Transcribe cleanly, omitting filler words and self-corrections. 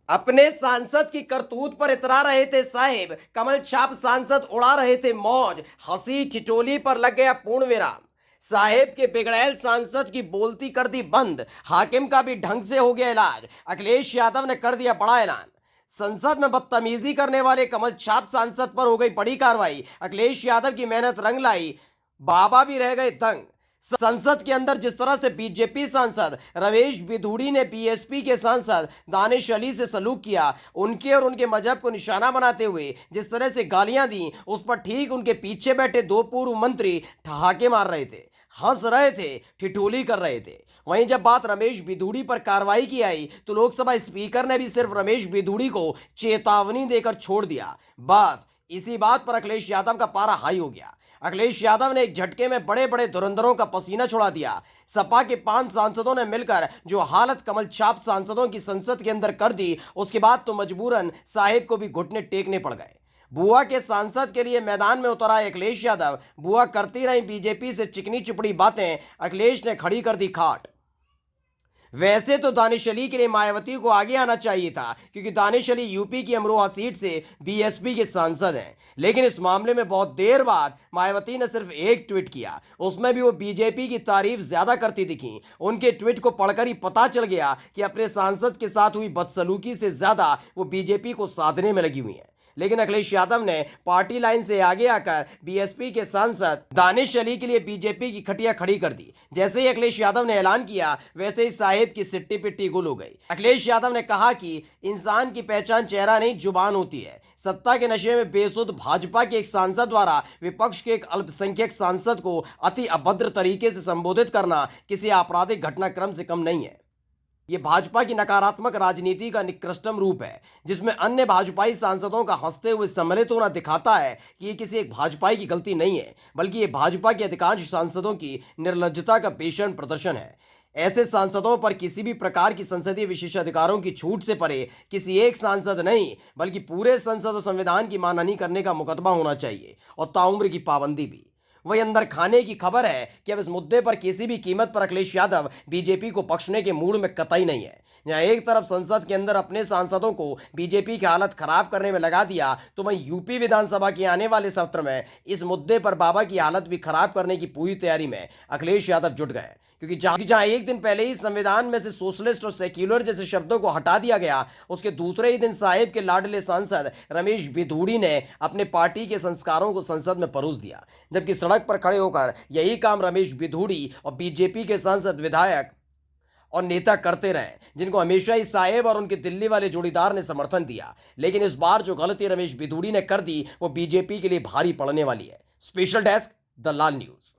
अपने सांसद की करतूत पर इतरा रहे थे साहिब, कमल छाप सांसद उड़ा रहे थे मौज, हंसी ठिठोली पर लग गया पूर्ण विराम। साहेब के बिगड़ैल सांसद की बोलती कर दी बंद, हाकिम का भी ढंग से हो गया इलाज, अखिलेश यादव ने कर दिया बड़ा ऐलान। संसद में बदतमीजी करने वाले कमल छाप सांसद पर हो गई बड़ी कार्रवाई, अखिलेश यादव की मेहनत रंग लाई, बाबा भी रह गए दंग। संसद के अंदर जिस तरह से बीजेपी सांसद रमेश बिधूड़ी ने बीएसपी के सांसद दानिश अली से सलूक किया, उनके और उनके मजहब को निशाना बनाते हुए जिस तरह से गालियां दी, उस पर ठीक उनके पीछे बैठे दो पूर्व मंत्री ठहाके मार रहे थे, हंस रहे थे, ठिठोली कर रहे थे। वहीं जब बात रमेश बिधूड़ी पर कार्रवाई की आई तो लोकसभा स्पीकर ने भी सिर्फ रमेश बिधूड़ी को चेतावनी देकर छोड़ दिया। बस इसी बात पर अखिलेश यादव का पारा हाई हो गया। अखिलेश यादव ने एक झटके में बड़े बड़े धुरंधरों का पसीना छुड़ा दिया। सपा के 5 सांसदों ने मिलकर जो हालत कमल छाप सांसदों की संसद के अंदर कर दी, उसके बाद तो मजबूरन साहिब को भी घुटने टेकने पड़ गए। बुआ के सांसद के लिए मैदान में उतर आए अखिलेश यादव। बुआ करती रही बीजेपी से चिकनी चुपड़ी बातें, अखिलेश ने खड़ी कर दी खाट। वैसे तो दानिश अली के लिए मायावती को आगे आना चाहिए था, क्योंकि दानिश अली यूपी की अमरोहा सीट से बीएसपी के सांसद हैं। लेकिन इस मामले में बहुत देर बाद मायावती ने सिर्फ एक ट्वीट किया, उसमें भी वो बीजेपी की तारीफ ज्यादा करती दिखी। उनके ट्वीट को पढ़कर ही पता चल गया कि अपने सांसद के साथ हुई बदसलूकी से ज्यादा वो बीजेपी को साधने में लगी हुई हैं। लेकिन अखिलेश यादव ने पार्टी लाइन से आगे आकर बीएसपी के सांसद दानिश अली के लिए बीजेपी की खटिया खड़ी कर दी। जैसे ही अखिलेश यादव ने ऐलान किया, वैसे ही साहिब की सिट्टी पिट्टी गुल हो गई। अखिलेश यादव ने कहा कि इंसान की पहचान चेहरा नहीं जुबान होती है। सत्ता के नशे में बेसुध भाजपा के एक सांसद द्वारा विपक्ष के एक अल्पसंख्यक सांसद को अति अभद्र तरीके से संबोधित करना किसी आपराधिक घटनाक्रम से कम नहीं है। ये भाजपा की नकारात्मक राजनीति का निकृष्टतम रूप है, जिसमें अन्य भाजपाई सांसदों का हंसते हुए सम्मिलित होना दिखाता है कि ये किसी एक भाजपाई की गलती नहीं है, बल्कि ये भाजपा के अधिकांश सांसदों की निर्लज्जता का भीषण प्रदर्शन है। ऐसे सांसदों पर किसी भी प्रकार की संसदीय विशेषाधिकारों की छूट से परे किसी एक सांसद नहीं, बल्कि पूरे संसद और संविधान की मानहानि करने का मुकदमा होना चाहिए, और ताउम्र की पाबंदी भी। वही अंदर खाने की खबर है कि अब इस मुद्दे पर किसी भी कीमत पर अखिलेश यादव बीजेपी को बख्शने के मूड में कतई नहीं है। जहां एक तरफ संसद के अंदर अपने सांसदों को बीजेपी की हालत खराब करने में लगा दिया, तो वहीं यूपी विधानसभा के आने वाले सत्र में इस मुद्दे पर बाबा की हालत भी खराब करने की पूरी तैयारी में अखिलेश यादव जुट गए। क्योंकि जहां एक दिन पहले ही संविधान में से सोशलिस्ट और सेक्युलर जैसे शब्दों को हटा दिया गया, उसके दूसरे ही दिन साहिब के लाडले सांसद रमेश बिधूड़ी ने अपने पार्टी के संस्कारों को संसद में परोस दिया। जबकि सड़क पर खड़े होकर यही काम रमेश बिधूड़ी और बीजेपी के सांसद, विधायक और नेता करते रहे, जिनको हमेशा ही साहेब और उनके दिल्ली वाले जोड़ीदार ने समर्थन दिया। लेकिन इस बार जो गलती रमेश बिधूड़ी ने कर दी, वो बीजेपी के लिए भारी पड़ने वाली है। Special desk, the Lal news.